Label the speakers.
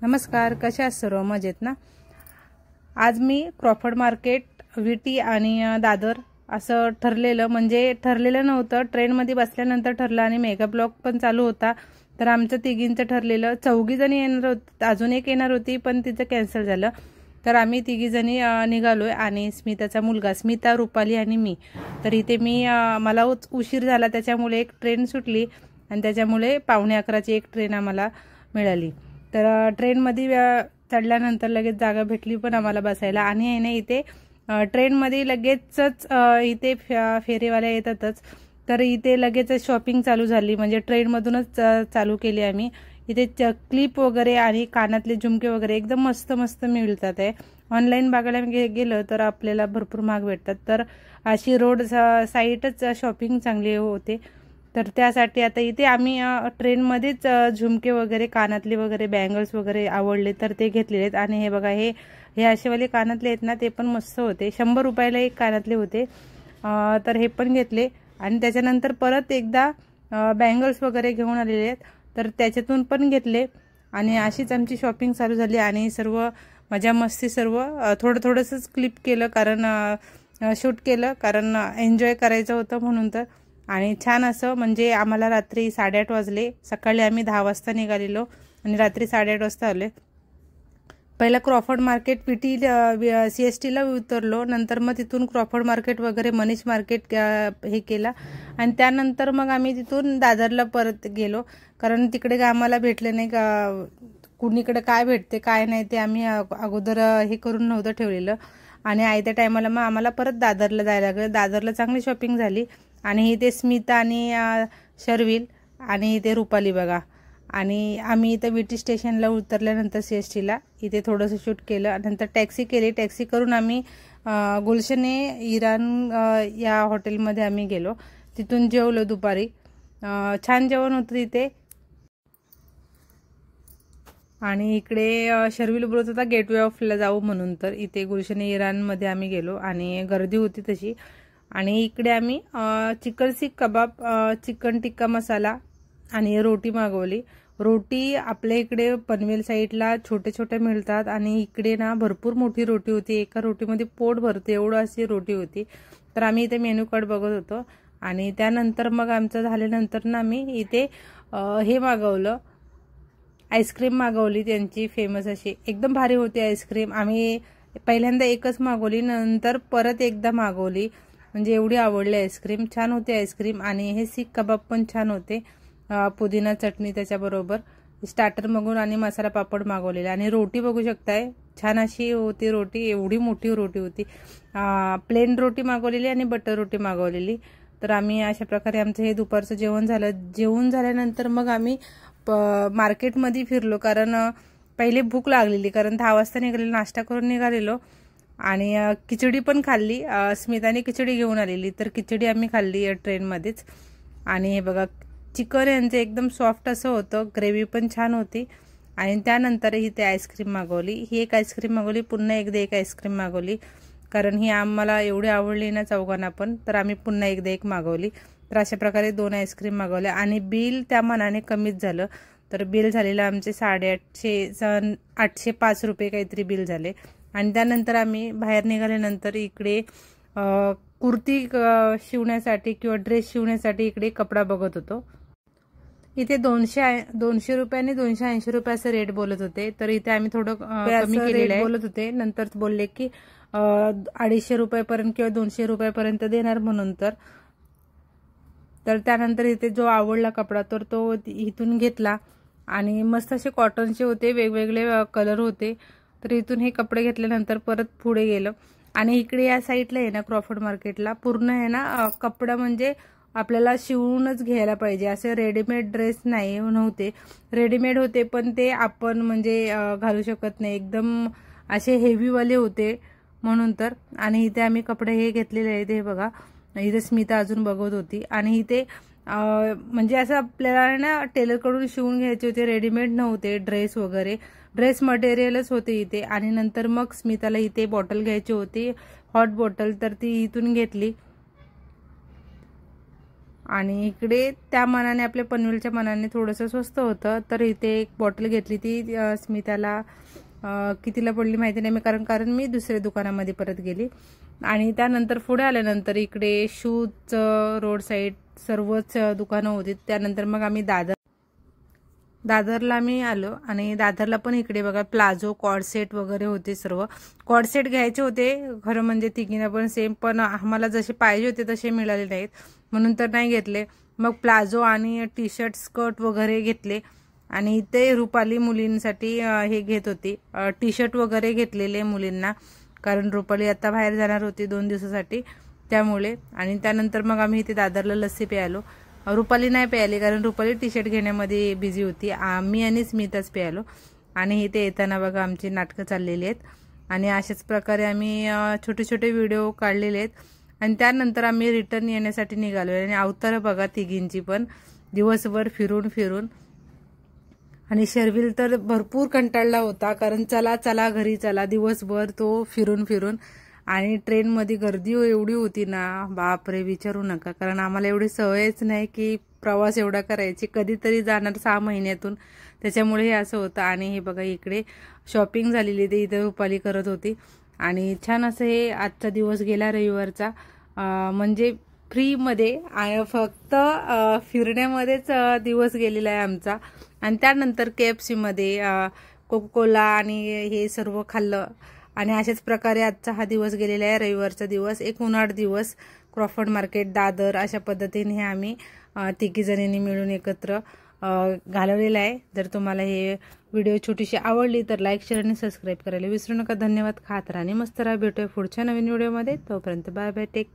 Speaker 1: नमस्कार, कशा आहात सर्व? मजेत ना? आज मी क्रॉफर्ड मार्केट, विटी आणि दादर असं ठरलेलं नव्हतं. ट्रेनमध्ये बसल्यानंतर ठरलं आणि मेगा ब्लॉक पण चालू होता. तर आमचं तिघींचं ठरलेलं. 4 जणी येणार होती, अजून एक येणार होती पण तिचं कॅन्सल झालं. तर आम्ही 3 जणी निघालोय आणि स्मिताचा मुलगा, स्मिता, रुपाली आणि मी. तर इथे मला उशीर झाला, त्याच्यामुळे एक ट्रेन सुटली आणि त्याच्यामुळे 11:15ची एक ट्रेन आम्हाला मिळाली. तर ट्रेनमध्ये चढल्यानंतर लगेच जागा भेटली पण आम्हाला बसायला. आणि आहे ना, इथे ट्रेनमध्ये लगेचच इथे फेरीवाल्या येतातच. तर इथे लगेच शॉपिंग चालू झाली, म्हणजे ट्रेनमधूनच चालू केली आम्ही. इथे क्लिप वगैरे आणि कानातले झुमके वगैरे एकदम मस्त मस्त मिळतात आहे. ऑनलाईन बघायला गेलं तर आपल्याला भरपूर महाग भेटतात. तर अशी रोड साईडच शॉपिंग चांगली होते. तर त्यासाठी आता इथे आम्ही ट्रेनमध्येच झुमके वगैरे, कानातले वगैरे, बँगल्स वगैरे आवडले तर ते घेतलेले आहेत. आणि हे बघा, हे असेवाले कानातले आहेत ना, ते पण मस्त होते. 100 रुपयाला एक कानातले होते. तर हे पण घेतले. आणि त्याच्यानंतर परत एकदा बँगल्स वगैरे घेऊन आलेले आहेत, तर त्याच्यातून पण घेतले. आणि अशीच आमची शॉपिंग चालू झाली. आणि सर्व मजा मस्ती, सर्व थोडंसंच क्लिप केलं, कारण शूट केलं, कारण एन्जॉय करायचं होतं म्हणून. तर आणि छान असं, म्हणजे आम्हाला रात्री 8:30 वाजले. सकाळी आम्ही 10 वाजता निघालेलो आणि रात्री 8:30 वाजता आले. पहिला क्रॉफर्ड मार्केट, विटी, CSTला उतरलो. नंतर मग तिथून क्रॉफर्ड मार्केट वगैरे, मनीष मार्केट हे केला. आणि त्यानंतर मग आम्ही तिथून दादरला परत गेलो, कारण तिकडे काय आम्हाला भेटले नाही का, कुणीकडे काय भेटते काय नाही ते आम्ही अगोदर हे करून नव्हतं ठेवलेलं. आणि आयत्या टायमाला मग आम्हाला परत दादरला जायला लागलं. दादरला चांगली शॉपिंग झाली. आणि इथे स्मिता आणि शर्विल आणि इथे रुपाली बघा. आणि आम्ही इथं विटी स्टेशनला उतरल्यानंतर CSTला इथे थोडंसं शूट केलं. नंतर टॅक्सी केली. टॅक्सी करून आम्ही गुलशने इरान या हॉटेलमध्ये आम्ही गेलो. तिथून जेवलो दुपारी. छान जेवण होतं तिथे. आणि इकडे शर्विल बोलत होता गेटवे ऑफला जाऊ म्हणून. तर इथे गुलशने इराणमध्ये आम्ही गेलो आणि गर्दी होती तशी. आणि इकडे आम्ही चिकन सीख कबाब, चिकन टिक्का मसाला आणि रोटी मागवली. रोटी आपल्या इकडे पनवेल साईडला छोटे छोटे मिळतात आणि इकडे ना भरपूर मोठी रोटी होती. एका रोटीमध्ये पोट भरते एवढं अशी रोटी होती. तर आम्ही इथे मेन्यू कार्ड बघत होतो. आणि त्यानंतर मग आमचं झाल्यानंतर ना आम्ही इथे हे मागवलं, आईस्क्रीम मागवली. त्यांची फेमस अशी एकदम भारी होती आईस्क्रीम. आम्ही पहिल्यांदा एकच मागवली, नंतर परत एकदा मागवली, म्हणजे एवढी आवडली आईस्क्रीम. छान होती आईस्क्रीम. आणि हे सीख कबाब पण छान होते, पुदिना चटणी त्याच्याबरोबर. स्टार्टर मागवून आणि मसाला पापड मागवलेला. आणि रोटी बघू शकताय, छान अशी होती रोटी, एवढी मोठी रोटी होती. प्लेन रोटी मागवलेली आणि बटर रोटी मागवलेली. तर आम्ही अशा प्रकारे आमचं हे दुपारचं जेवण झालं. जेवण झाल्यानंतर मग आम्ही मार्केटमध्ये फिरलो, कारण पहिले भूक लागलेली, कारण 10 वाजता निघालेलो, नाश्ता करून निघालेलो. आणि खिचडी पण खाल्ली. स्मिताने खिचडी घेऊन आलेली, तर खिचडी आम्ही खाल्ली ट्रेनमध्येच. आणि हे बघा, चिकन यांचं एकदम सॉफ्ट असं होतं, ग्रेव्ही पण छान होती. आणि त्यानंतर इथे आईस्क्रीम मागवली. ही एक आईस्क्रीम मागवली, पुन्हा एकदा एक आईस्क्रीम मागवली, कारण ही आम्हाला एवढी आवडली ना चौघांना पण, तर आम्ही पुन्हा एकदा एक मागवली. तर अशा प्रकारे 2 आईस्क्रीम मागवल्या. आणि बिल त्या मानाने कमीच झालं. तर बिल झालेलं आमचे 805 रुपये काहीतरी बिल झाले. आणि त्यानंतर आम्ही बाहेर निघाल्यानंतर इकडे कुर्ती शिवण्यासाठी किंवा ड्रेस शिवण्यासाठी इकडे कपडा बघत होतो. इथे 200 रुपये आणि 280 रुपये असं रेट बोलत होते. तर इथे आम्ही थोडं कमी केलेलं बोलत होते. नंतर बोलले की 250 रुपयापर्यंत किंवा 200 रुपयापर्यंत देणार म्हणून. तर त्यानंतर इथे जो आवडला कपडा तर तो इथून घेतला. आणि मस्त असे कॉटनचे होते, वेगवेगळे कलर होते. तर इथून हे कपडे घेतल्यानंतर परत पुढे गेलो. आणि इकडे या साईडला आहे ना, क्रॉफर्ड मार्केटला पूर्ण आहे ना कपडा, म्हणजे आपल्याला शिवूनच घ्यायला पाहिजे, असे रेडीमेड ड्रेस नव्हते. रेडीमेड होते पण ते आपण म्हणजे घालू शकत नाही, एकदम असे हेवीवाले होते म्हणून. तर आणि इथे आम्ही कपडे हे घेतलेले आहेत. हे बघा, इथे स्मिता अजून बघत होती. आणि इथे म्हणजे असं आपल्याला ना टेलरकडून शिवून घ्यायचे होते, रेडीमेड नव्हते ड्रेस वगैरे, ड्रेस मटेरियलच होते इथे. आणि नंतर मग स्मिताला इथे बॉटल घ्यायची होती, हॉट बॉटल, तर ती इथून घेतली. आणि इकडे त्या मनाने आपल्या पनवेलच्या मनाने थोडंसं स्वस्त होतं, तर इथे एक बॉटल घेतली ती स्मिताला कितीला पडली माहिती नाही, कारण मी दुसऱ्या दुकानामध्ये परत गेली. आणि त्यानंतर पुढे आल्यानंतर इकडे शूजचं रोड साईड सर्वच दुकानं होती. त्यानंतर मग आम्ही दादरला मी आलो आणि दादरला पण इकडे बघा प्लाझो कॉर्डसेट वगैरे होते. सर्व कॉर्डसेट घ्यायचे होते खरं म्हणजे तिघींना पण सेम, पण आम्हाला जसे पाहिजे होते तसे मिळाले नाहीत म्हणून तर नाही घेतले. मग प्लाझो आणि टी शर्ट स्कर्ट वगैरे घेतले. आणि इथे रुपाली मुलींसाठी हे घेत होती, टी शर्ट वगैरे घेतलेले मुलींना, कारण रुपाली आता बाहेर जाणार होती 2 दिवसासाठी त्यामुळे. आणि त्यानंतर मग आम्ही इथे दादरला लस्सी प्यायलो. रुपाली नाही प्यायली कारण रुपाली टी शर्ट घेण्यामध्ये बिझी होती. मी आणि स्मिताच प्यायलो. आणि इथे येताना बघा आमची नाटकं चाललेली आहेत. आणि अशाच प्रकारे आम्ही छोटे छोटे व्हिडिओ काढलेले आहेत. आणि त्यानंतर आम्ही रिटर्न येण्यासाठी निघालो. आणि अवतार बघा तिघींची पण दिवसभर फिरून. आणि शर्विल तर भरपूर कंटाळला होता, कारण चला चला घरी चला दिवसभर तो फिरून. आणि ट्रेनमध्ये गर्दी एवढी होती ना, बापरे विचारू नका, कारण आम्हाला एवढी सवयच नाही की प्रवास एवढा करायची, कधीतरी जाणार 6 महिन्यातून, त्याच्यामुळे हे असं होतं. आणि हे बघा इकडे शॉपिंग झालेली ते इथे रुपाली करत होती. आणि छान असं हे आजचा दिवस गेला रविवारचा, म्हणजे फ्रीमध्ये फक्त फिरण्यामध्येच दिवस गेलेला आहे आमचा. आणि त्यानंतर KFC मध्ये कोकोकोला आणि हे सर्व खाल्लं. आणि अशाच प्रकारे आजचा हा दिवस गेलेला आहे, रविवारचा दिवस, एक उन्हाळ दिवस. क्रॉफर्ड मार्केट दादर अशा पद्धतीने हे आम्ही तिघी जणींनी मिळून एकत्र घालवलेला आहे. जर तुम्हाला हे व्हिडिओ छोटीशी आवडली तर लाईक शेअर आणि सबस्क्राईब करायला विसरू नका. धन्यवाद. खात राहा आणि मस्त राहा. भेटूया पुढच्या नवीन व्हिडिओमध्ये. तोपर्यंत बाय बाय. टेक